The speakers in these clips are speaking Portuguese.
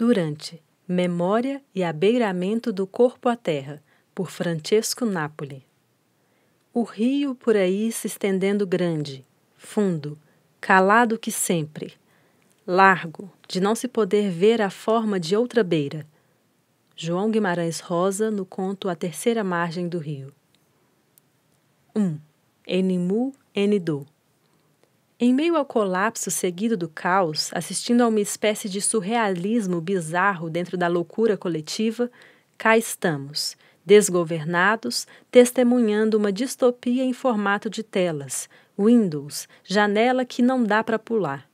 Durante Memória e Abeiramento do Corpo à Terra, por Francesco Napoli. O rio por aí se estendendo grande, fundo, calado que sempre, largo, de não se poder ver a forma de outra beira. João Guimarães Rosa, no conto A Terceira Margem do Rio. 1. Enimu Enido. Em meio ao colapso seguido do caos, assistindo a uma espécie de surrealismo bizarro dentro da loucura coletiva, cá estamos, desgovernados, testemunhando uma distopia em formato de telas, Windows, janela que não dá para pular.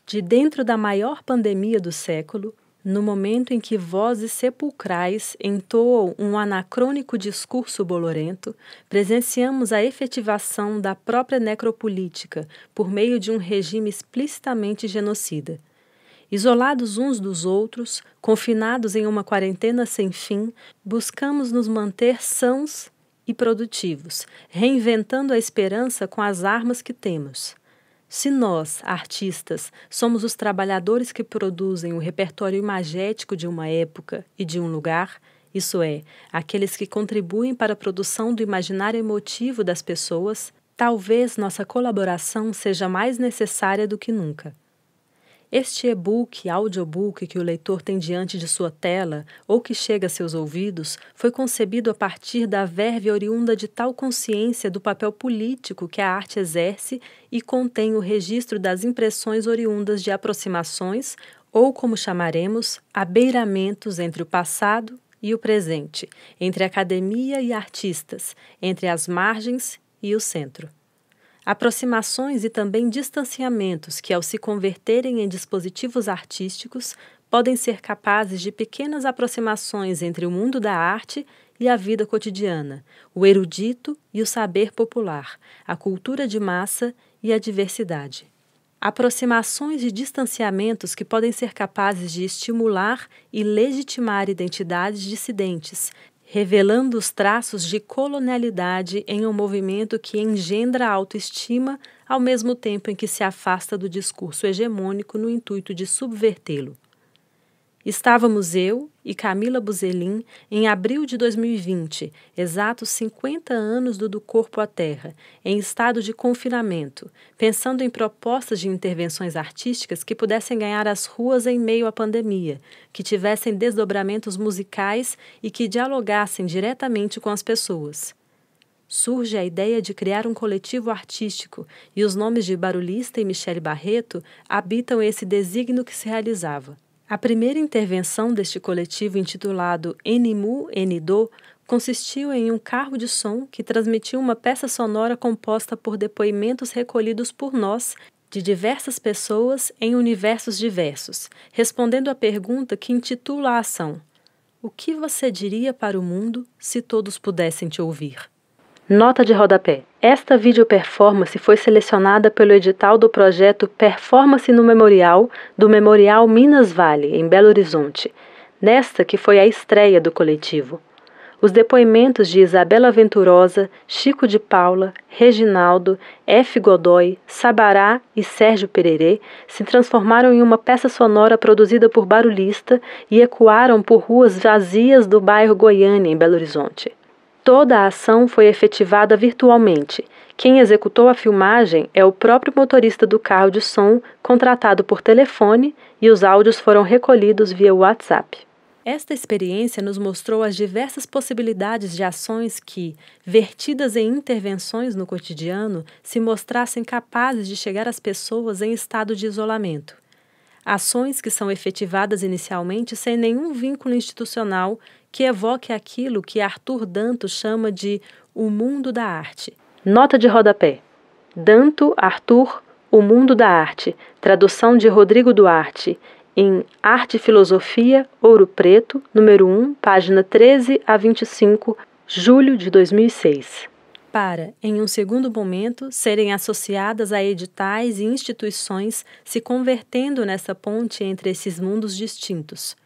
De dentro da maior pandemia do século, no momento em que vozes sepulcrais entoam um anacrônico discurso bolorento, presenciamos a efetivação da própria necropolítica por meio de um regime explicitamente genocida. Isolados uns dos outros, confinados em uma quarentena sem fim, buscamos nos manter sãos e produtivos, reinventando a esperança com as armas que temos. Se nós, artistas, somos os trabalhadores que produzem o repertório imagético de uma época e de um lugar, isso é, aqueles que contribuem para a produção do imaginário emotivo das pessoas, talvez nossa colaboração seja mais necessária do que nunca. Este e-book, audiobook que o leitor tem diante de sua tela ou que chega a seus ouvidos foi concebido a partir da verve oriunda de tal consciência do papel político que a arte exerce e contém o registro das impressões oriundas de aproximações ou, como chamaremos, abeiramentos entre o passado e o presente, entre academia e artistas, entre as margens e o centro. Aproximações e também distanciamentos que, ao se converterem em dispositivos artísticos, podem ser capazes de pequenas aproximações entre o mundo da arte e a vida cotidiana, o erudito e o saber popular, a cultura de massa e a diversidade. Aproximações e distanciamentos que podem ser capazes de estimular e legitimar identidades dissidentes, revelando os traços de colonialidade em um movimento que engendra a autoestima ao mesmo tempo em que se afasta do discurso hegemônico no intuito de subvertê-lo. Estávamos eu e Camila Buzelin em abril de 2020, exatos 50 anos do Corpo à Terra, em estado de confinamento, pensando em propostas de intervenções artísticas que pudessem ganhar as ruas em meio à pandemia, que tivessem desdobramentos musicais e que dialogassem diretamente com as pessoas. Surge a ideia de criar um coletivo artístico e os nomes de Barulhista e Michele Barreto habitam esse desígnio que se realizava. A primeira intervenção deste coletivo, intitulado Enimu Enido, consistiu em um carro de som que transmitiu uma peça sonora composta por depoimentos recolhidos por nós, de diversas pessoas em universos diversos, respondendo à pergunta que intitula a ação: o que você diria para o mundo se todos pudessem te ouvir? Nota de rodapé. Esta videoperformance foi selecionada pelo edital do projeto Performance no Memorial, do Memorial Minas Vale, em Belo Horizonte, nesta que foi a estreia do coletivo. Os depoimentos de Isabela Venturosa, Chico de Paula, Reginaldo, F. Godoy, Sabará e Sérgio Pererê se transformaram em uma peça sonora produzida por Barulhista e ecoaram por ruas vazias do bairro Goiânia, em Belo Horizonte. Toda a ação foi efetivada virtualmente. Quem executou a filmagem é o próprio motorista do carro de som, contratado por telefone, e os áudios foram recolhidos via WhatsApp. Esta experiência nos mostrou as diversas possibilidades de ações que, vertidas em intervenções no cotidiano, se mostrassem capazes de chegar às pessoas em estado de isolamento. Ações que são efetivadas inicialmente sem nenhum vínculo institucional que evoque aquilo que Arthur Danto chama de o mundo da arte. Nota de rodapé. Danto, Arthur, O Mundo da Arte, tradução de Rodrigo Duarte, em Arte e Filosofia, Ouro Preto, número 1, página 13 a 25, julho de 2006. Para, em um segundo momento, serem associadas a editais e instituições, se convertendo nessa ponte entre esses mundos distintos.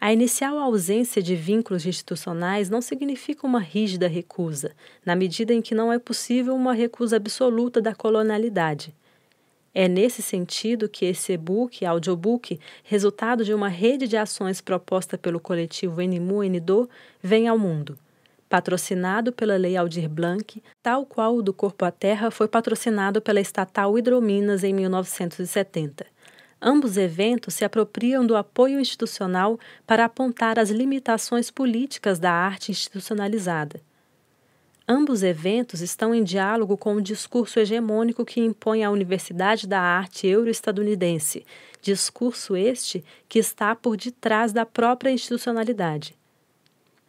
A inicial ausência de vínculos institucionais não significa uma rígida recusa, na medida em que não é possível uma recusa absoluta da colonialidade. É nesse sentido que esse e-book, audiobook, resultado de uma rede de ações proposta pelo coletivo NMU-NDO, vem ao mundo. Patrocinado pela Lei Aldir Blanc, tal qual o do Corpo à Terra foi patrocinado pela estatal Hidrominas em 1970. Ambos eventos se apropriam do apoio institucional para apontar as limitações políticas da arte institucionalizada. Ambos eventos estão em diálogo com o discurso hegemônico que impõe a Universidade da Arte euro-estadunidense, discurso este que está por detrás da própria institucionalidade.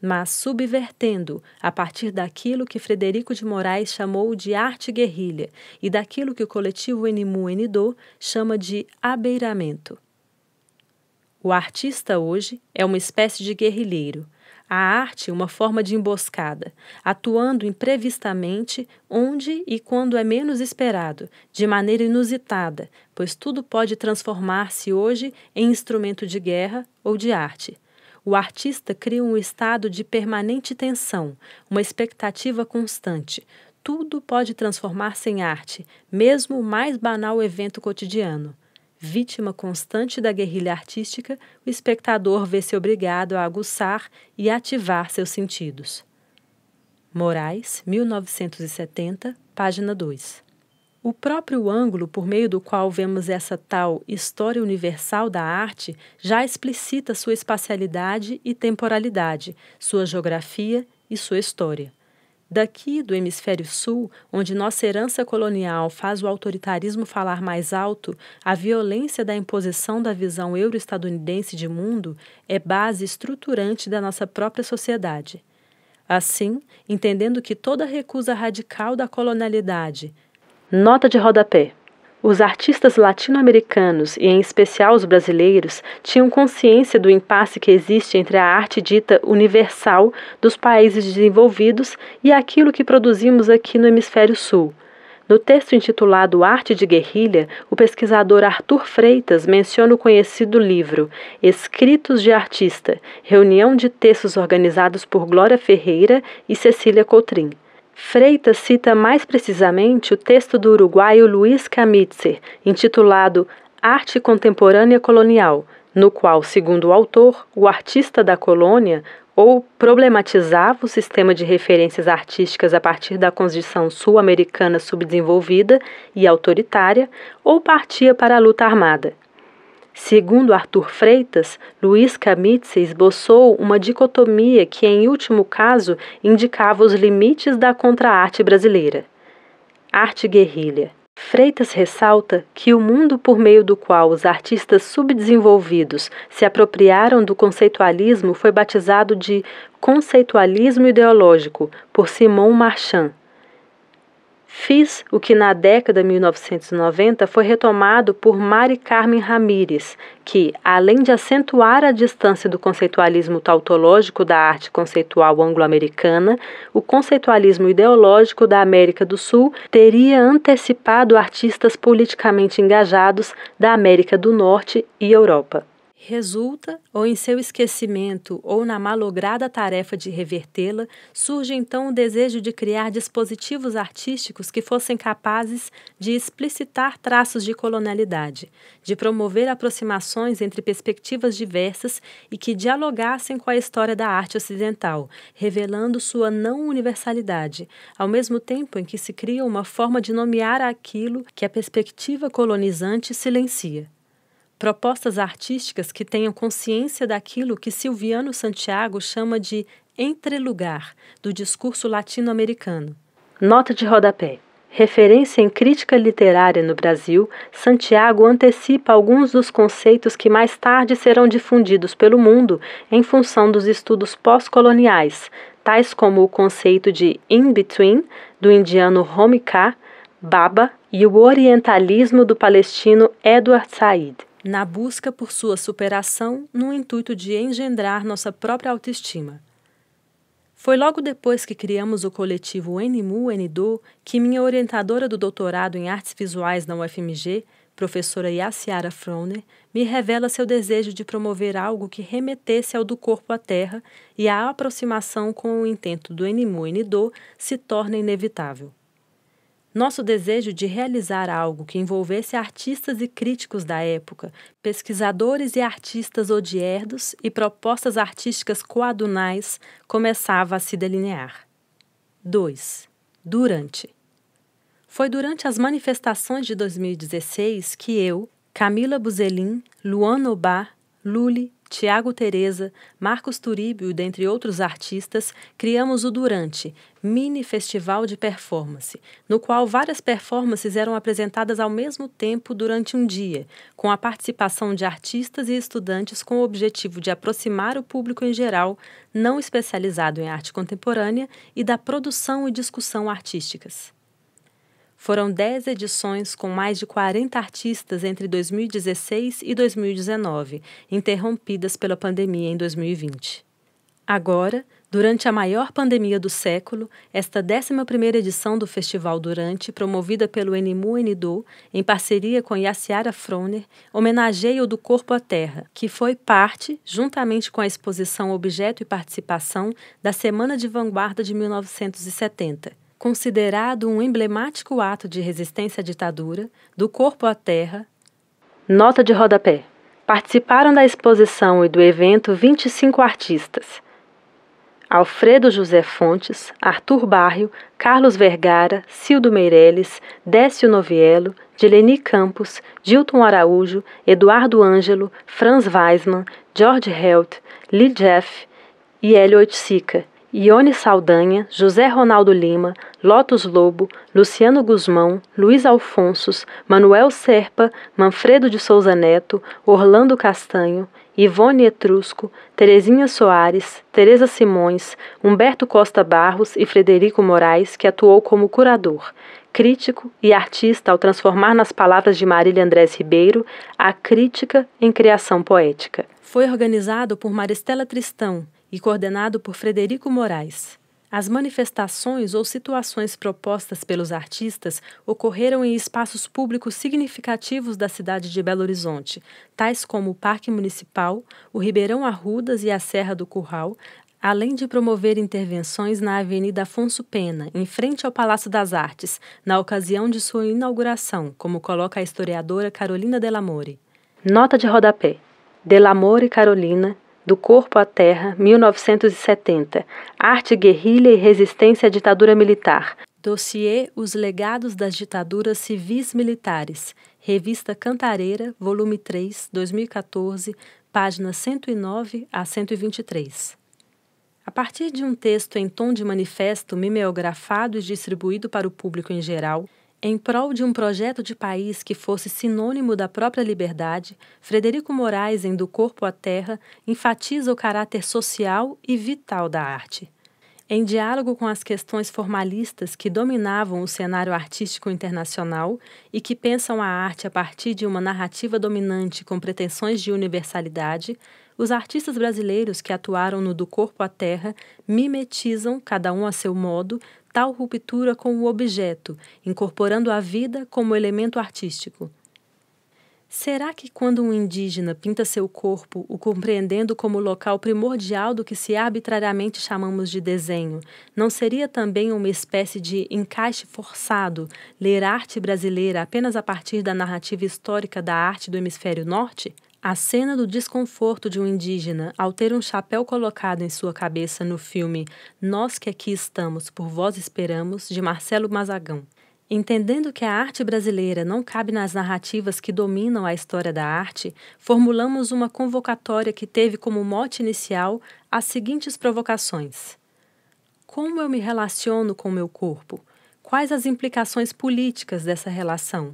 Mas subvertendo, a partir daquilo que Frederico de Moraes chamou de arte guerrilha e daquilo que o coletivo NMU-NDO chama de abeiramento. O artista hoje é uma espécie de guerrilheiro. A arte, uma forma de emboscada, atuando imprevistamente onde e quando é menos esperado, de maneira inusitada, pois tudo pode transformar-se hoje em instrumento de guerra ou de arte. O artista cria um estado de permanente tensão, uma expectativa constante. Tudo pode transformar-se em arte, mesmo o mais banal evento cotidiano. Vítima constante da guerrilha artística, o espectador vê-se obrigado a aguçar e ativar seus sentidos. Moraes, 1970, página 2. O próprio ângulo por meio do qual vemos essa tal história universal da arte já explicita sua espacialidade e temporalidade, sua geografia e sua história. Daqui, do hemisfério sul, onde nossa herança colonial faz o autoritarismo falar mais alto, a violência da imposição da visão euro-estadunidense de mundo é base estruturante da nossa própria sociedade. Assim, entendendo que toda recusa radical da colonialidade... Nota de rodapé. Os artistas latino-americanos, e em especial os brasileiros, tinham consciência do impasse que existe entre a arte dita universal dos países desenvolvidos e aquilo que produzimos aqui no Hemisfério Sul. No texto intitulado Arte de Guerrilha, o pesquisador Arthur Freitas menciona o conhecido livro Escritos de Artista, reunião de textos organizados por Glória Ferreira e Cecília Coutrin. Freitas cita mais precisamente o texto do uruguaio Luiz Camitzer, intitulado Arte Contemporânea Colonial, no qual, segundo o autor, o artista da colônia ou problematizava o sistema de referências artísticas a partir da condição sul-americana subdesenvolvida e autoritária, ou partia para a luta armada. Segundo Arthur Freitas, Luiz Camitzer esboçou uma dicotomia que, em último caso, indicava os limites da contra-arte brasileira. Arte guerrilha. Freitas ressalta que o mundo por meio do qual os artistas subdesenvolvidos se apropriaram do conceitualismo foi batizado de conceitualismo ideológico por Simon Marchand. Fiz o que na década de 1990 foi retomado por Mari Carmen Ramírez, que, além de acentuar a distância do conceitualismo tautológico da arte conceitual anglo-americana, o conceitualismo ideológico da América do Sul teria antecipado artistas politicamente engajados da América do Norte e Europa. Resulta, ou em seu esquecimento, ou na malograda tarefa de revertê-la, surge então o desejo de criar dispositivos artísticos que fossem capazes de explicitar traços de colonialidade, de promover aproximações entre perspectivas diversas e que dialogassem com a história da arte ocidental, revelando sua não universalidade, ao mesmo tempo em que se cria uma forma de nomear aquilo que a perspectiva colonizante silencia. Propostas artísticas que tenham consciência daquilo que Silviano Santiago chama de entrelugar do discurso latino-americano. Nota de rodapé. Referência em crítica literária no Brasil, Santiago antecipa alguns dos conceitos que mais tarde serão difundidos pelo mundo em função dos estudos pós-coloniais, tais como o conceito de in-between, do indiano Homi K. Bhabha, e o orientalismo do palestino Edward Said, na busca por sua superação no intuito de engendrar nossa própria autoestima. Foi logo depois que criamos o coletivo NMU-NDO que minha orientadora do doutorado em artes visuais na UFMG, professora Yaciara Froner, me revela seu desejo de promover algo que remetesse ao do corpo à terra e a aproximação com o intento do NMU-NDO se torna inevitável. Nosso desejo de realizar algo que envolvesse artistas e críticos da época, pesquisadores e artistas odierdos e propostas artísticas coadunais começava a se delinear. 2. Durante. Foi durante as manifestações de 2016 que eu, Camila Buzelin, Luana Obar, Luli, Tiago Tereza, Marcos Turíbio, dentre outros artistas, criamos o Durante, mini festival de performance, no qual várias performances eram apresentadas ao mesmo tempo durante um dia, com a participação de artistas e estudantes com o objetivo de aproximar o público em geral, não especializado em arte contemporânea, e da produção e discussão artísticas. Foram 10 edições com mais de 40 artistas entre 2016 e 2019, interrompidas pela pandemia em 2020. Agora, durante a maior pandemia do século, esta 11ª edição do Festival Durante, promovida pelo NMU-NDO, em parceria com Yaciara Froner, homenageia o Do Corpo à Terra, que foi parte, juntamente com a exposição Objeto e Participação, da Semana de Vanguarda de 1970. Considerado um emblemático ato de resistência à ditadura, Do Corpo à Terra. Nota de rodapé. Participaram da exposição e do evento 25 artistas: Alfredo José Fontes, Arthur Barrio, Carlos Vergara, Cildo Meireles, Décio Noviello, Dileni Campos, Gilton Araújo, Eduardo Ângelo, Franz Weismann, George Helt, Lee Jeff e Hélio Oiticica, Ione Saldanha, José Ronaldo Lima, Lotus Lobo, Luciano Guzmão, Luiz Alfonsos, Manuel Serpa, Manfredo de Souza Neto, Orlando Castanho, Ivone Etrusco, Terezinha Soares, Tereza Simões, Humberto Costa Barros e Frederico Moraes, que atuou como curador, crítico e artista ao transformar nas palavras de Marília Andrés Ribeiro a crítica em criação poética. Foi organizado por Maristela Tristão e coordenado por Frederico Moraes. As manifestações ou situações propostas pelos artistas ocorreram em espaços públicos significativos da cidade de Belo Horizonte, tais como o Parque Municipal, o Ribeirão Arrudas e a Serra do Curral, além de promover intervenções na Avenida Afonso Pena, em frente ao Palácio das Artes, na ocasião de sua inauguração, como coloca a historiadora Carolina Delamore. Nota de rodapé. Delamore Carolina, Do Corpo à Terra, 1970. Arte, guerrilha e resistência à ditadura militar. Dossiê Os Legados das Ditaduras Civis Militares. Revista Cantareira, volume 3, 2014, páginas 109 a 123. A partir de um texto em tom de manifesto mimeografado e distribuído para o público em geral, em prol de um projeto de país que fosse sinônimo da própria liberdade, Frederico Moraes, em Do Corpo à Terra, enfatiza o caráter social e vital da arte. Em diálogo com as questões formalistas que dominavam o cenário artístico internacional e que pensam a arte a partir de uma narrativa dominante com pretensões de universalidade, os artistas brasileiros que atuaram no Do Corpo à Terra mimetizam, cada um a seu modo, tal ruptura com o objeto, incorporando a vida como elemento artístico. Será que quando um indígena pinta seu corpo, o compreendendo como local primordial do que se arbitrariamente chamamos de desenho, não seria também uma espécie de encaixe forçado ler arte brasileira apenas a partir da narrativa histórica da arte do hemisfério norte? A cena do desconforto de um indígena ao ter um chapéu colocado em sua cabeça no filme Nós que Aqui Estamos, Por Vós Esperamos, de Marcelo Mazagão. Entendendo que a arte brasileira não cabe nas narrativas que dominam a história da arte, formulamos uma convocatória que teve como mote inicial as seguintes provocações: como eu me relaciono com o meu corpo? Quais as implicações políticas dessa relação?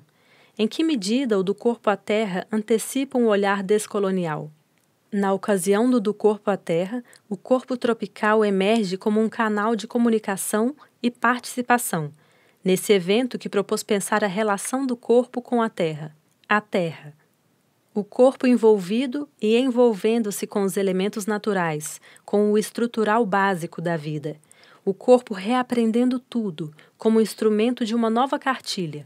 Em que medida o Do Corpo à Terra antecipa um olhar descolonial? Na ocasião do Corpo à Terra, o corpo tropical emerge como um canal de comunicação e participação, nesse evento que propôs pensar a relação do corpo com a Terra. A Terra. O corpo envolvido e envolvendo-se com os elementos naturais, com o estrutural básico da vida. O corpo reaprendendo tudo, como instrumento de uma nova cartilha.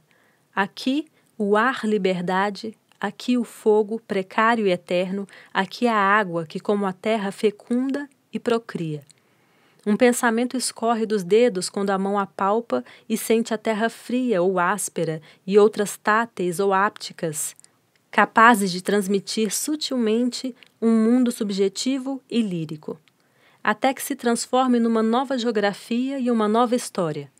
Aqui, o ar, liberdade, aqui o fogo, precário e eterno, aqui a água que como a terra fecunda e procria. Um pensamento escorre dos dedos quando a mão apalpa e sente a terra fria ou áspera e outras táteis ou ápticas, capazes de transmitir sutilmente um mundo subjetivo e lírico, até que se transforme numa nova geografia e uma nova história.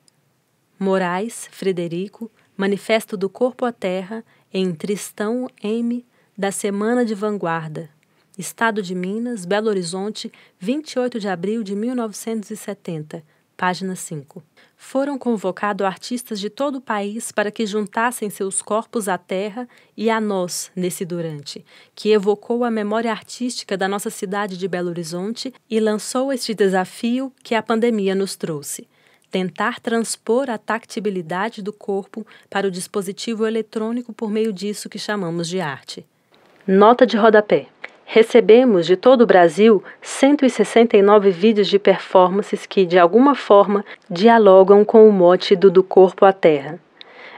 Moraes, Frederico, Manifesto do Corpo à Terra, em Tristão M., da Semana de Vanguarda. Estado de Minas, Belo Horizonte, 28 de abril de 1970, página 5. Foram convocados artistas de todo o país para que juntassem seus corpos à terra e a nós nesse durante, que evocou a memória artística da nossa cidade de Belo Horizonte e lançou este desafio que a pandemia nos trouxe: tentar transpor a tactibilidade do corpo para o dispositivo eletrônico por meio disso que chamamos de arte. Nota de rodapé. Recebemos de todo o Brasil 169 vídeos de performances que, de alguma forma, dialogam com o mote do Corpo à Terra.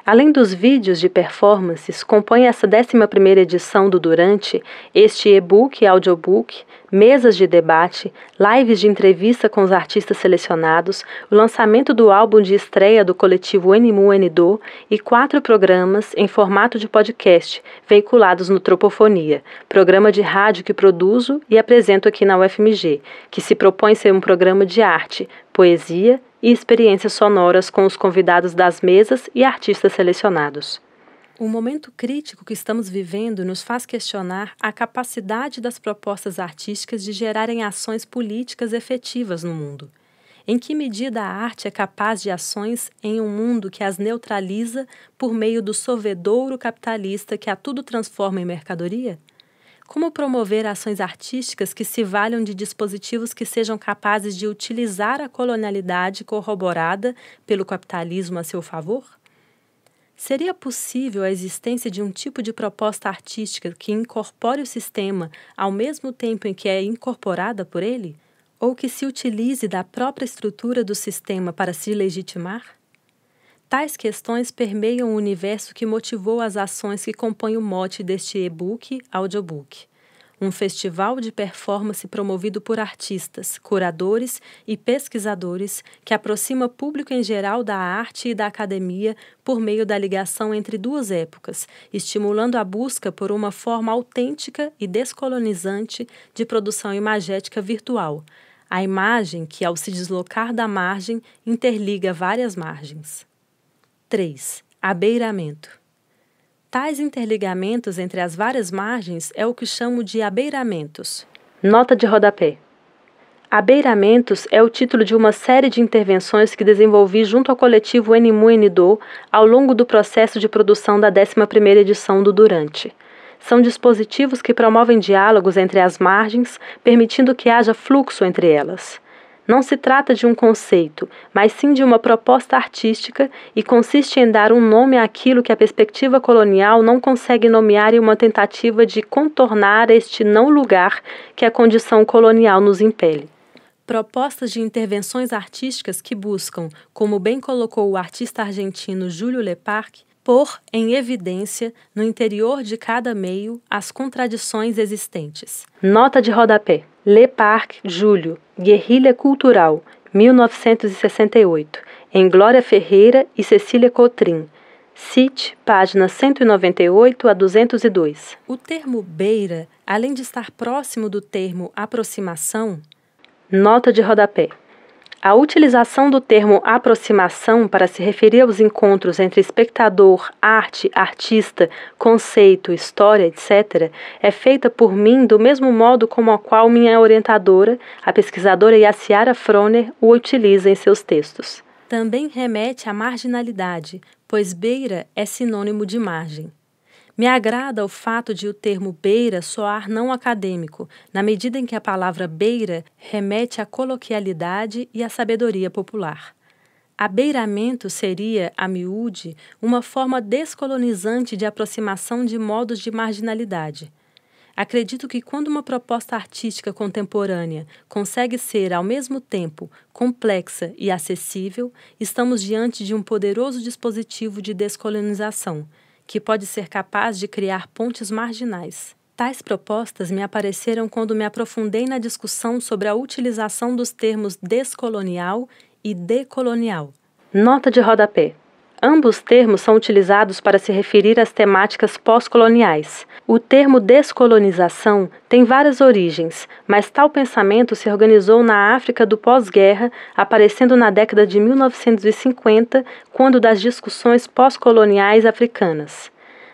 Além dos vídeos de performances, compõe essa 11ª edição do Durante este e-book e audiobook, mesas de debate, lives de entrevista com os artistas selecionados, o lançamento do álbum de estreia do coletivo Enimu Enidô e 4 programas em formato de podcast, veiculados no Tropofonia, programa de rádio que produzo e apresento aqui na UFMG, que se propõe ser um programa de arte, poesia e experiências sonoras com os convidados das mesas e artistas selecionados. O momento crítico que estamos vivendo nos faz questionar a capacidade das propostas artísticas de gerarem ações políticas efetivas no mundo. Em que medida a arte é capaz de ações em um mundo que as neutraliza por meio do sorvedouro capitalista que a tudo transforma em mercadoria? Como promover ações artísticas que se valham de dispositivos que sejam capazes de utilizar a colonialidade corroborada pelo capitalismo a seu favor? Seria possível a existência de um tipo de proposta artística que incorpore o sistema ao mesmo tempo em que é incorporada por ele? Ou que se utilize da própria estrutura do sistema para se legitimar? Tais questões permeiam o universo que motivou as ações que compõem o mote deste e-book, audiobook. Um festival de performance promovido por artistas, curadores e pesquisadores que aproxima público em geral da arte e da academia por meio da ligação entre duas épocas, estimulando a busca por uma forma autêntica e descolonizante de produção imagética virtual. A imagem que, ao se deslocar da margem, interliga várias margens. 3. Abeiramento. Tais interligamentos entre as várias margens é o que chamo de abeiramentos. Nota de rodapé. Abeiramentos é o título de uma série de intervenções que desenvolvi junto ao coletivo Enimu Enidô ao longo do processo de produção da 11ª edição do Durante. São dispositivos que promovem diálogos entre as margens, permitindo que haja fluxo entre elas. Não se trata de um conceito, mas sim de uma proposta artística e consiste em dar um nome àquilo que a perspectiva colonial não consegue nomear em uma tentativa de contornar este não-lugar que a condição colonial nos impele. Propostas de intervenções artísticas que buscam, como bem colocou o artista argentino Júlio Leparc, pôr em evidência, no interior de cada meio, as contradições existentes. Nota de rodapé. Leparc, Júlio, Guerrilha Cultural, 1968, em Glória Ferreira e Cecília Cotrim. Cite, páginas 198 a 202. O termo beira, além de estar próximo do termo aproximação... Nota de rodapé. A utilização do termo aproximação para se referir aos encontros entre espectador, arte, artista, conceito, história, etc., é feita por mim do mesmo modo como a qual minha orientadora, a pesquisadora Yaciara Froner, o utiliza em seus textos. Também remete à marginalidade, pois beira é sinônimo de margem. Me agrada o fato de o termo beira soar não acadêmico, na medida em que a palavra beira remete à coloquialidade e à sabedoria popular. Abeiramento seria, a miúde, uma forma descolonizante de aproximação de modos de marginalidade. Acredito que quando uma proposta artística contemporânea consegue ser, ao mesmo tempo, complexa e acessível, estamos diante de um poderoso dispositivo de descolonização, que pode ser capaz de criar pontes marginais. Tais propostas me apareceram quando me aprofundei na discussão sobre a utilização dos termos descolonial e decolonial. Nota de rodapé. Ambos termos são utilizados para se referir às temáticas pós-coloniais. O termo descolonização tem várias origens, mas tal pensamento se organizou na África do pós-guerra, aparecendo na década de 1950, quando das discussões pós-coloniais africanas.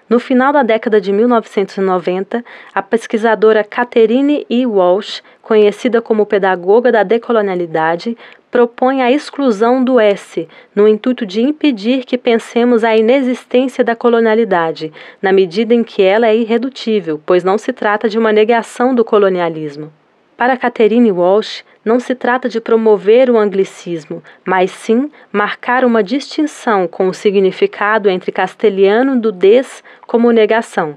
No final da década de 1990, a pesquisadora Catherine E. Walsh, conhecida como pedagoga da decolonialidade, propõe a exclusão do S, no intuito de impedir que pensemos a inexistência da colonialidade, na medida em que ela é irredutível, pois não se trata de uma negação do colonialismo. Para Catherine Walsh, não se trata de promover o anglicismo, mas sim marcar uma distinção com o significado entre castelhano do des como negação.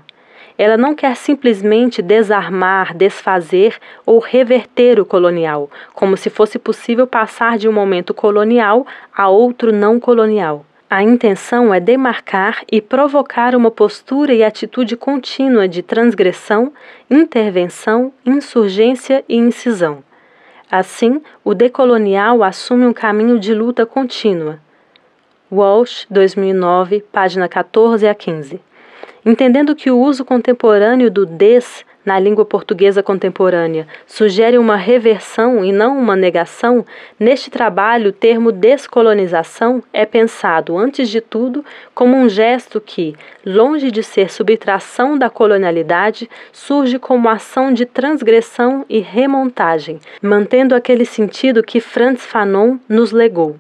Ela não quer simplesmente desarmar, desfazer ou reverter o colonial, como se fosse possível passar de um momento colonial a outro não colonial. A intenção é demarcar e provocar uma postura e atitude contínua de transgressão, intervenção, insurgência e incisão. Assim, o decolonial assume um caminho de luta contínua. Walsh, 2009, página 14 a 15. Entendendo que o uso contemporâneo do des na língua portuguesa contemporânea sugere uma reversão e não uma negação, neste trabalho o termo descolonização é pensado, antes de tudo, como um gesto que, longe de ser subtração da colonialidade, surge como ação de transgressão e remontagem, mantendo aquele sentido que Frantz Fanon nos legou.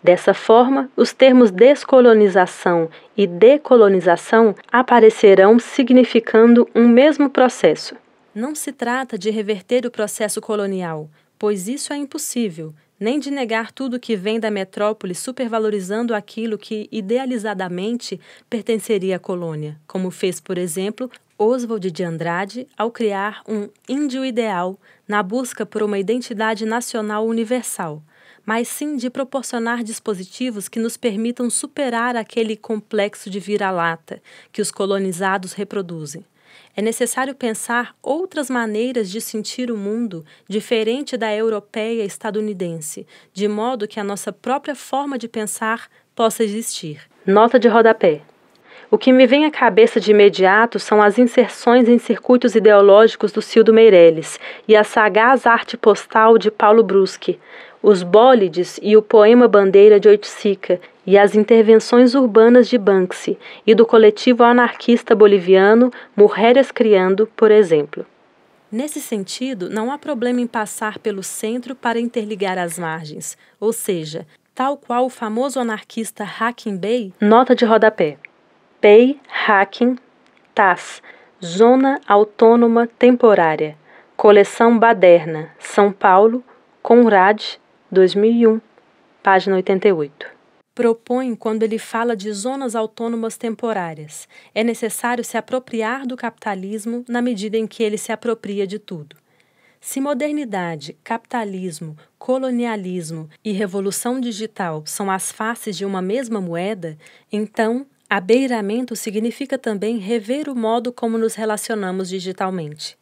Dessa forma, os termos descolonização e decolonização aparecerão significando um mesmo processo. Não se trata de reverter o processo colonial, pois isso é impossível, nem de negar tudo que vem da metrópole supervalorizando aquilo que idealizadamente pertenceria à colônia, como fez, por exemplo, Oswald de Andrade ao criar um índio ideal na busca por uma identidade nacional universal, mas sim de proporcionar dispositivos que nos permitam superar aquele complexo de vira-lata que os colonizados reproduzem. É necessário pensar outras maneiras de sentir o mundo diferente da europeia e estadunidense, de modo que a nossa própria forma de pensar possa existir. Nota de rodapé. O que me vem à cabeça de imediato são as inserções em circuitos ideológicos do Cildo Meirelles e a sagaz arte postal de Paulo Bruschi, os bólides e o poema Bandeira de Oiticica e as intervenções urbanas de Banksy e do coletivo anarquista boliviano Mujeres Criando, por exemplo. Nesse sentido, não há problema em passar pelo centro para interligar as margens, ou seja, tal qual o famoso anarquista Hakim Bey. Nota de rodapé. Bey, Hakim, TAS, Zona Autônoma Temporária, Coleção Baderna, São Paulo, Conrad, 2001, página 88. Propõe quando ele fala de zonas autônomas temporárias. É necessário se apropriar do capitalismo na medida em que ele se apropria de tudo. Se modernidade, capitalismo, colonialismo e revolução digital são as faces de uma mesma moeda, então abeiramento significa também rever o modo como nos relacionamos digitalmente.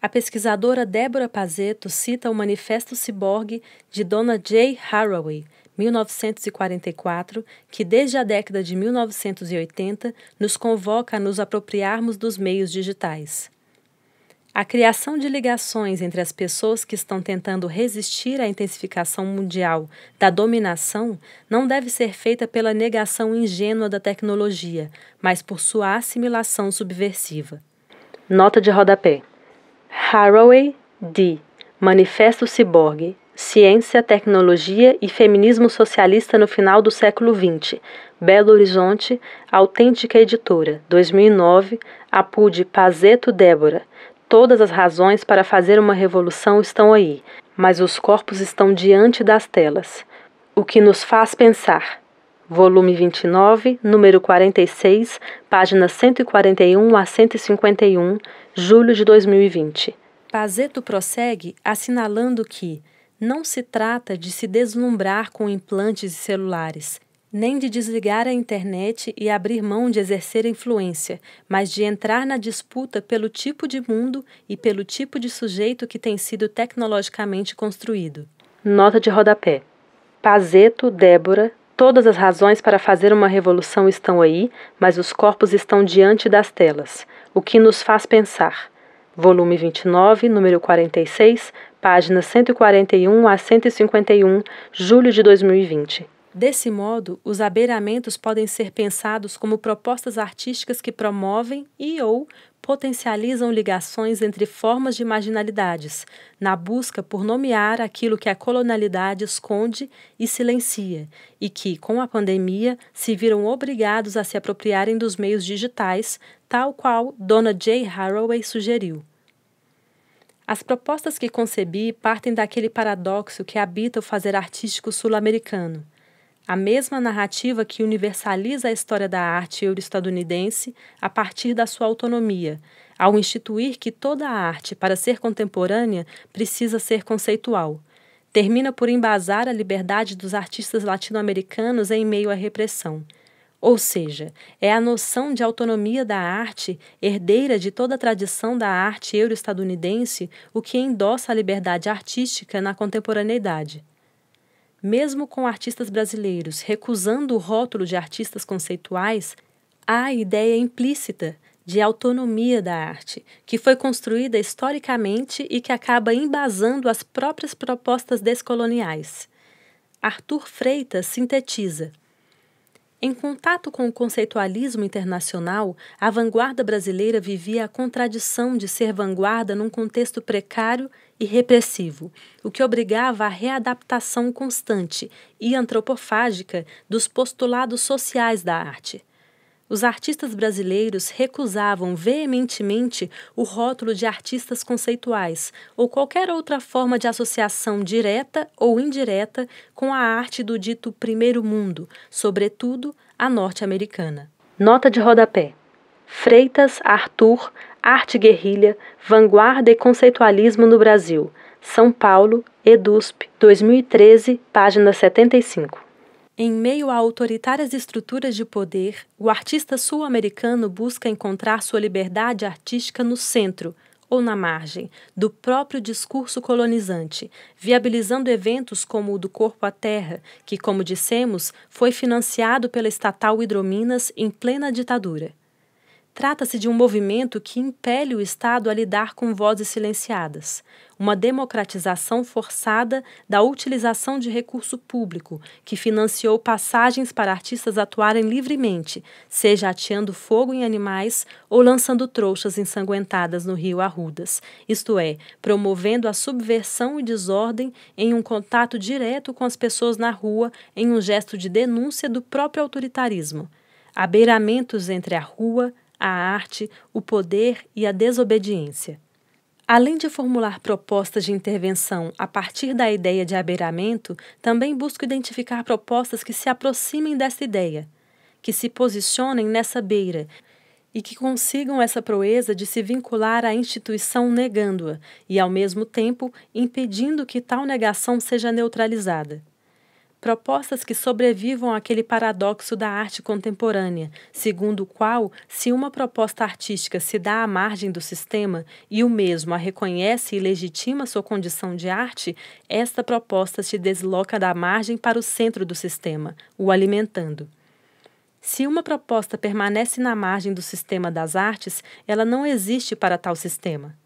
A pesquisadora Débora Pazeto cita o Manifesto Ciborgue de Donna J. Haraway, 1944, que desde a década de 1980 nos convoca a nos apropriarmos dos meios digitais. A criação de ligações entre as pessoas que estão tentando resistir à intensificação mundial da dominação não deve ser feita pela negação ingênua da tecnologia, mas por sua assimilação subversiva. Nota de rodapé. Haraway, D. Manifesto Ciborgue, Ciência, Tecnologia e Feminismo Socialista no Final do Século XX, Belo Horizonte, Autêntica Editora, 2009, Apude Pazeto Débora. Todas as razões para fazer uma revolução estão aí, mas os corpos estão diante das telas. O que nos faz pensar. Volume 29, número 46, páginas 141 a 151, julho de 2020. Pazeto prossegue assinalando que não se trata de se deslumbrar com implantes e celulares. nem de desligar a internet e abrir mão de exercer influência, mas de entrar na disputa pelo tipo de mundo e pelo tipo de sujeito que tem sido tecnologicamente construído. Nota de rodapé. Pazeto, Débora, todas as razões para fazer uma revolução estão aí, mas os corpos estão diante das telas. O que nos faz pensar. Volume 29, número 46, páginas 141 a 151, julho de 2020. Desse modo, os abeiramentos podem ser pensados como propostas artísticas que promovem ou potencializam ligações entre formas de marginalidades, na busca por nomear aquilo que a colonialidade esconde e silencia, e que, com a pandemia, se viram obrigados a se apropriarem dos meios digitais, tal qual Donna J. Haraway sugeriu. As propostas que concebi partem daquele paradoxo que habita o fazer artístico sul-americano. A mesma narrativa que universaliza a história da arte euro-estadunidense a partir da sua autonomia, ao instituir que toda a arte, para ser contemporânea, precisa ser conceitual. Termina por embasar a liberdade dos artistas latino-americanos em meio à repressão. Ou seja, é a noção de autonomia da arte, herdeira de toda a tradição da arte euro-estadunidense, o que endossa a liberdade artística na contemporaneidade. Mesmo com artistas brasileiros recusando o rótulo de artistas conceituais, há a ideia implícita de autonomia da arte, que foi construída historicamente e que acaba embasando as próprias propostas descoloniais. Arthur Freitas sintetiza. Em contato com o conceitualismo internacional, a vanguarda brasileira vivia a contradição de ser vanguarda num contexto precário e repressivo, o que obrigava à readaptação constante e antropofágica dos postulados sociais da arte. Os artistas brasileiros recusavam veementemente o rótulo de artistas conceituais ou qualquer outra forma de associação direta ou indireta com a arte do dito primeiro mundo, sobretudo a norte-americana. Nota de rodapé. Freitas, Arthur, Arte Guerrilha, Vanguarda e Conceitualismo no Brasil. São Paulo, EDUSP, 2013, página 75. Em meio a autoritárias estruturas de poder, o artista sul-americano busca encontrar sua liberdade artística no centro, ou na margem, do próprio discurso colonizante, viabilizando eventos como o do Corpo à Terra, que, como dissemos, foi financiado pela estatal Hidrominas em plena ditadura. Trata-se de um movimento que impele o Estado a lidar com vozes silenciadas, uma democratização forçada da utilização de recurso público, que financiou passagens para artistas atuarem livremente, seja ateando fogo em animais ou lançando trouxas ensanguentadas no rio Arrudas, isto é, promovendo a subversão e desordem em um contato direto com as pessoas na rua em um gesto de denúncia do próprio autoritarismo. Abeiramentos entre a rua, a arte, o poder e a desobediência. Além de formular propostas de intervenção a partir da ideia de abeiramento, também busco identificar propostas que se aproximem dessa ideia, que se posicionem nessa beira e que consigam essa proeza de se vincular à instituição negando-a e, ao mesmo tempo, impedindo que tal negação seja neutralizada. Propostas que sobrevivam àquele paradoxo da arte contemporânea, segundo o qual, se uma proposta artística se dá à margem do sistema e o mesmo a reconhece e legitima sua condição de arte, esta proposta se desloca da margem para o centro do sistema, o alimentando. Se uma proposta permanece na margem do sistema das artes, ela não existe para tal sistema.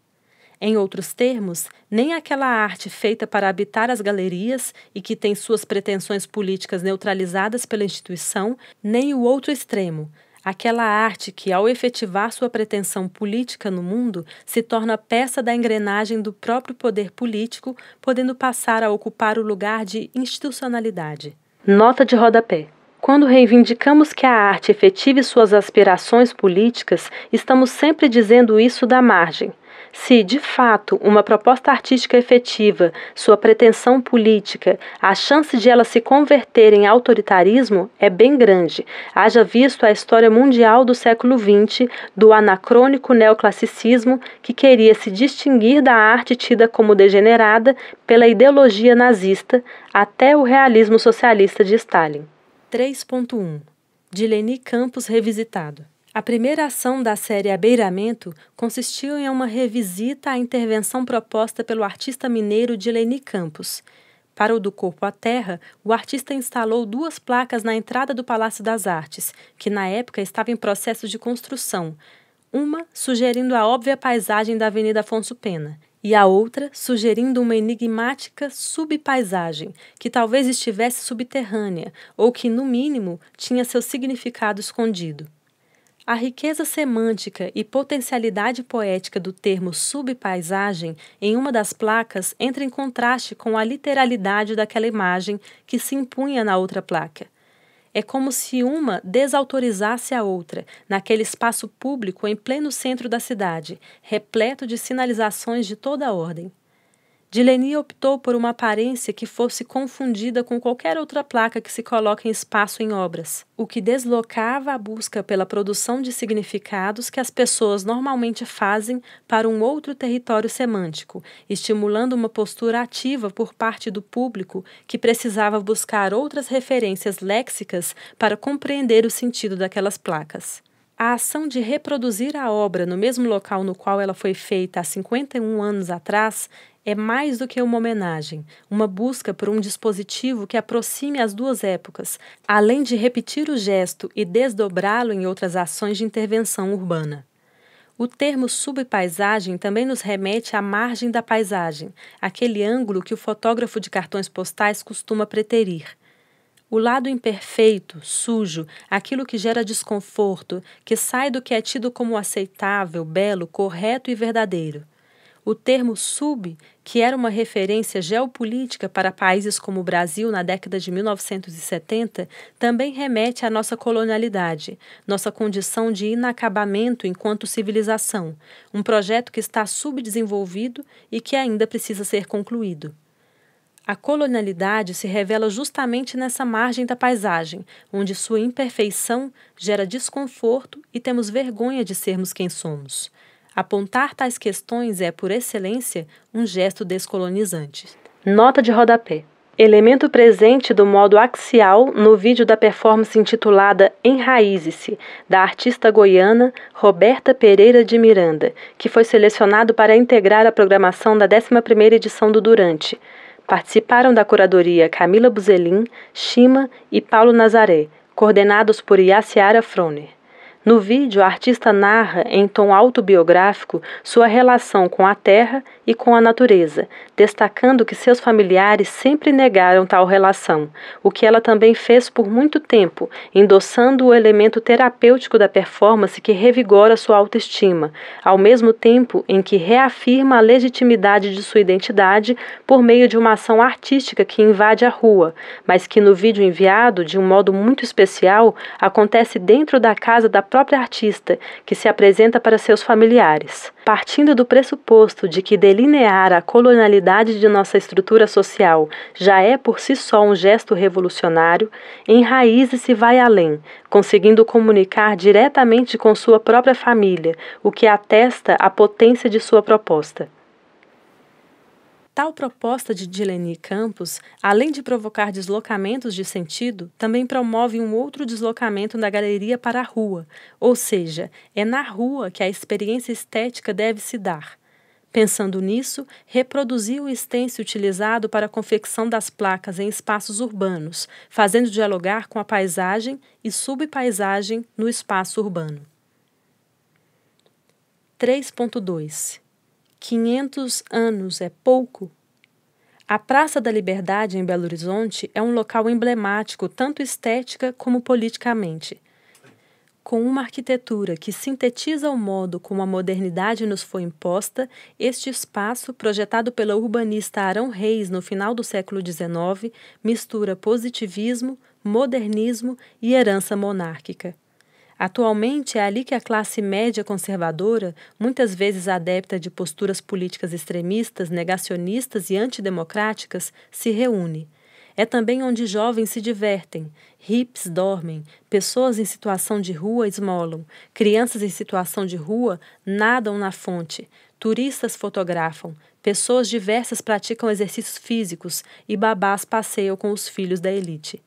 Em outros termos, nem aquela arte feita para habitar as galerias e que tem suas pretensões políticas neutralizadas pela instituição, nem o outro extremo, aquela arte que, ao efetivar sua pretensão política no mundo, se torna peça da engrenagem do próprio poder político, podendo passar a ocupar o lugar de institucionalidade. Nota de rodapé. Quando reivindicamos que a arte efetive suas aspirações políticas, estamos sempre dizendo isso da margem. Se, de fato, uma proposta artística efetiva, sua pretensão política, a chance de ela se converter em autoritarismo é bem grande, haja visto a história mundial do século XX, do anacrônico neoclassicismo que queria se distinguir da arte tida como degenerada pela ideologia nazista, até o realismo socialista de Stalin. 3.1 Dileni Campos revisitado. A primeira ação da série Abeiramento consistiu em uma revisita à intervenção proposta pelo artista mineiro Dileni Campos. Para o do Corpo à Terra, o artista instalou 2 placas na entrada do Palácio das Artes, que na época estava em processo de construção, uma sugerindo a óbvia paisagem da Avenida Afonso Pena, e a outra sugerindo uma enigmática subpaisagem, que talvez estivesse subterrânea, ou que, no mínimo, tinha seu significado escondido. A riqueza semântica e potencialidade poética do termo subpaisagem em uma das placas entra em contraste com a literalidade daquela imagem que se impunha na outra placa. É como se uma desautorizasse a outra, naquele espaço público em pleno centro da cidade, repleto de sinalizações de toda a ordem. Dileni optou por uma aparência que fosse confundida com qualquer outra placa que se coloca em espaço em obras, o que deslocava a busca pela produção de significados que as pessoas normalmente fazem para um outro território semântico, estimulando uma postura ativa por parte do público que precisava buscar outras referências léxicas para compreender o sentido daquelas placas. A ação de reproduzir a obra no mesmo local no qual ela foi feita há 51 anos atrás é mais do que uma homenagem, uma busca por um dispositivo que aproxime as 2 épocas, além de repetir o gesto e desdobrá-lo em outras ações de intervenção urbana. O termo subpaisagem também nos remete à margem da paisagem, aquele ângulo que o fotógrafo de cartões postais costuma preterir. O lado imperfeito, sujo, aquilo que gera desconforto, que sai do que é tido como aceitável, belo, correto e verdadeiro. O termo sub, que era uma referência geopolítica para países como o Brasil na década de 1970, também remete à nossa colonialidade, nossa condição de inacabamento enquanto civilização, um projeto que está subdesenvolvido e que ainda precisa ser concluído. A colonialidade se revela justamente nessa margem da paisagem, onde sua imperfeição gera desconforto e temos vergonha de sermos quem somos. Apontar tais questões é, por excelência, um gesto descolonizante. Nota de rodapé. Elemento presente do modo axial no vídeo da performance intitulada Enraize-se, da artista goiana Roberta Pereira de Miranda, que foi selecionado para integrar a programação da 11ª edição do Durante. Participaram da curadoria Camila Buzelin, Shima e Paulo Nazaré, coordenados por Yaciara Froner. No vídeo, a artista narra, em tom autobiográfico, sua relação com a terra e com a natureza, destacando que seus familiares sempre negaram tal relação, o que ela também fez por muito tempo, endossando o elemento terapêutico da performance que revigora sua autoestima, ao mesmo tempo em que reafirma a legitimidade de sua identidade por meio de uma ação artística que invade a rua, mas que no vídeo enviado, de um modo muito especial, acontece dentro da casa da própria artista, que se apresenta para seus familiares. Partindo do pressuposto de que delinear a colonialidade de nossa estrutura social já é por si só um gesto revolucionário, Enraize-se vai além, conseguindo comunicar diretamente com sua própria família, o que atesta a potência de sua proposta. Tal proposta de Dileni Campos, além de provocar deslocamentos de sentido, também promove um outro deslocamento da galeria para a rua, ou seja, é na rua que a experiência estética deve se dar. Pensando nisso, reproduziu o stencil utilizado para a confecção das placas em espaços urbanos, fazendo dialogar com a paisagem e subpaisagem no espaço urbano. 3.2 500 anos é pouco? A Praça da Liberdade, em Belo Horizonte, é um local emblemático tanto estética como politicamente. Com uma arquitetura que sintetiza o modo como a modernidade nos foi imposta, este espaço, projetado pela urbanista Arão Reis no final do século XIX, mistura positivismo, modernismo e herança monárquica. Atualmente é ali que a classe média conservadora, muitas vezes adepta de posturas políticas extremistas, negacionistas e antidemocráticas, se reúne. É também onde jovens se divertem, hippies dormem, pessoas em situação de rua esmolam, crianças em situação de rua nadam na fonte, turistas fotografam, pessoas diversas praticam exercícios físicos e babás passeiam com os filhos da elite.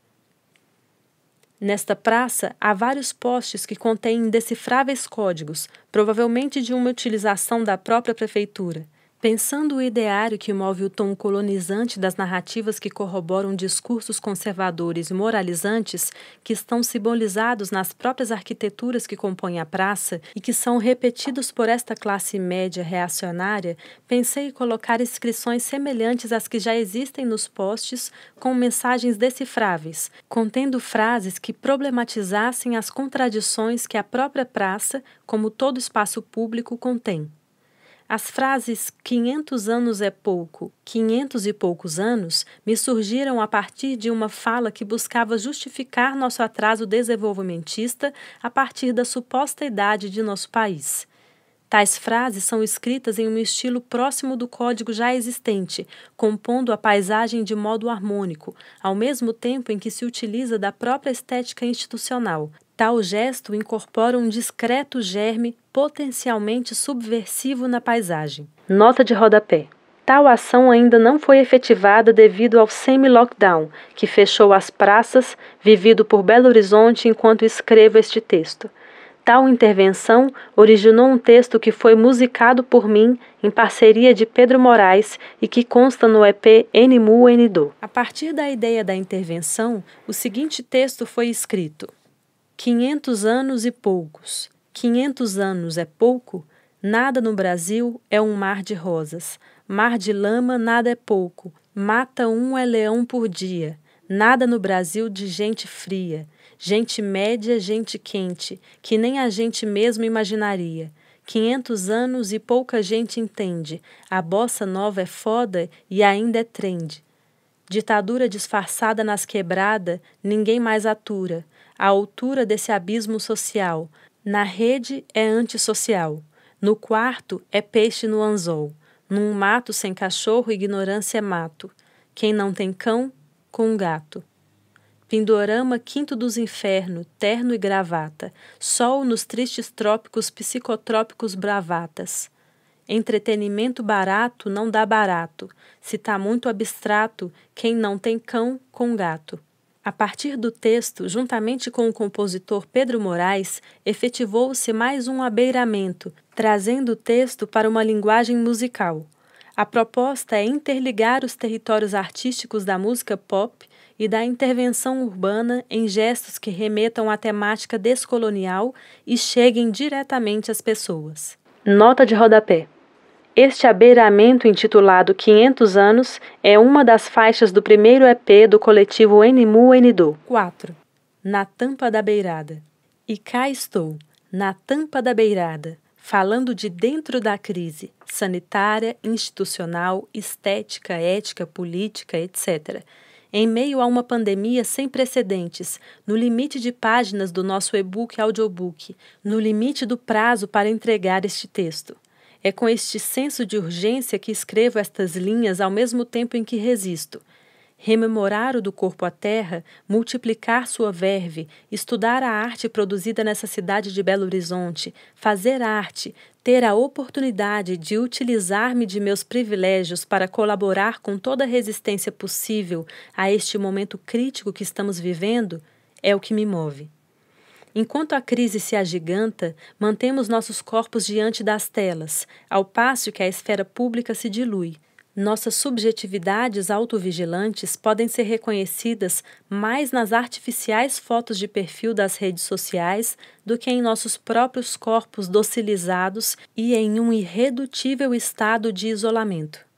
Nesta praça, há vários postes que contêm indecifráveis códigos, provavelmente de uma utilização da própria prefeitura. Pensando o ideário que move o tom colonizante das narrativas que corroboram discursos conservadores e moralizantes que estão simbolizados nas próprias arquiteturas que compõem a praça e que são repetidos por esta classe média reacionária, pensei em colocar inscrições semelhantes às que já existem nos postes com mensagens decifráveis, contendo frases que problematizassem as contradições que a própria praça, como todo espaço público, contém. As frases 500 anos é pouco, 500 e poucos anos me surgiram a partir de uma fala que buscava justificar nosso atraso desenvolvimentista a partir da suposta idade de nosso país. Tais frases são escritas em um estilo próximo do código já existente, compondo a paisagem de modo harmônico, ao mesmo tempo em que se utiliza da própria estética institucional. Tal gesto incorpora um discreto germe potencialmente subversivo na paisagem. Nota de rodapé. Tal ação ainda não foi efetivada devido ao semi-lockdown, que fechou as praças, vivido por Belo Horizonte enquanto escrevo este texto. Tal intervenção originou um texto que foi musicado por mim em parceria de Pedro Moraes e que consta no EP NMU NDO. A partir da ideia da intervenção, o seguinte texto foi escrito: 500 anos e poucos. 500 anos é pouco? Nada no Brasil é um mar de rosas. Mar de lama nada é pouco. Mata um é leão por dia. Nada no Brasil de gente fria. Gente média, gente quente, que nem a gente mesmo imaginaria. 500 anos e pouca gente entende. A bossa nova é foda e ainda é trend. Ditadura disfarçada nas quebradas, ninguém mais atura. A altura desse abismo social. Na rede é antissocial. No quarto é peixe no anzol. Num mato sem cachorro, ignorância é mato. Quem não tem cão, com um gato. Pindorama quinto dos infernos, terno e gravata. Sol nos tristes trópicos psicotrópicos bravatas. Entretenimento barato não dá barato. Se tá muito abstrato, quem não tem cão, com gato. A partir do texto, juntamente com o compositor Pedro Moraes, efetivou-se mais um abeiramento, trazendo o texto para uma linguagem musical. A proposta é interligar os territórios artísticos da música pop e da intervenção urbana em gestos que remetam à temática descolonial e cheguem diretamente às pessoas. Nota de rodapé. Este abeiramento, intitulado 500 anos, é uma das faixas do primeiro EP do coletivo NMU NDO. 4. Na tampa da beirada. E cá estou, na tampa da beirada, falando de dentro da crise sanitária, institucional, estética, ética, política, etc., em meio a uma pandemia sem precedentes, no limite de páginas do nosso e-book audiobook, no limite do prazo para entregar este texto. É com este senso de urgência que escrevo estas linhas ao mesmo tempo em que resisto. Rememorar o do corpo à terra, multiplicar sua verve, estudar a arte produzida nessa cidade de Belo Horizonte, fazer arte, ter a oportunidade de utilizar-me de meus privilégios para colaborar com toda a resistência possível a este momento crítico que estamos vivendo, é o que me move. Enquanto a crise se agiganta, mantemos nossos corpos diante das telas, ao passo que a esfera pública se dilui. Nossas subjetividades autovigilantes podem ser reconhecidas mais nas artificiais fotos de perfil das redes sociais do que em nossos próprios corpos docilizados e em um irredutível estado de isolamento.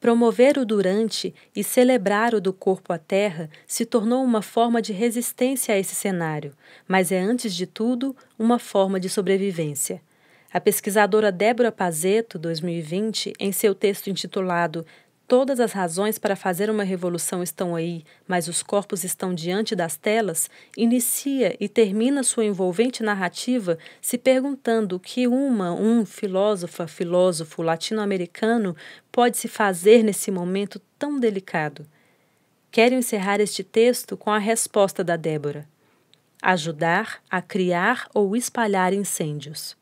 Promover o durante e celebrar o do corpo à terra se tornou uma forma de resistência a esse cenário, mas é, antes de tudo, uma forma de sobrevivência. A pesquisadora Débora Pazeto, 2020, em seu texto intitulado Todas as razões para fazer uma revolução estão aí, mas os corpos estão diante das telas, inicia e termina sua envolvente narrativa se perguntando o que um filósofo latino-americano pode se fazer nesse momento tão delicado. Quero encerrar este texto com a resposta da Débora: ajudar a criar ou espalhar incêndios.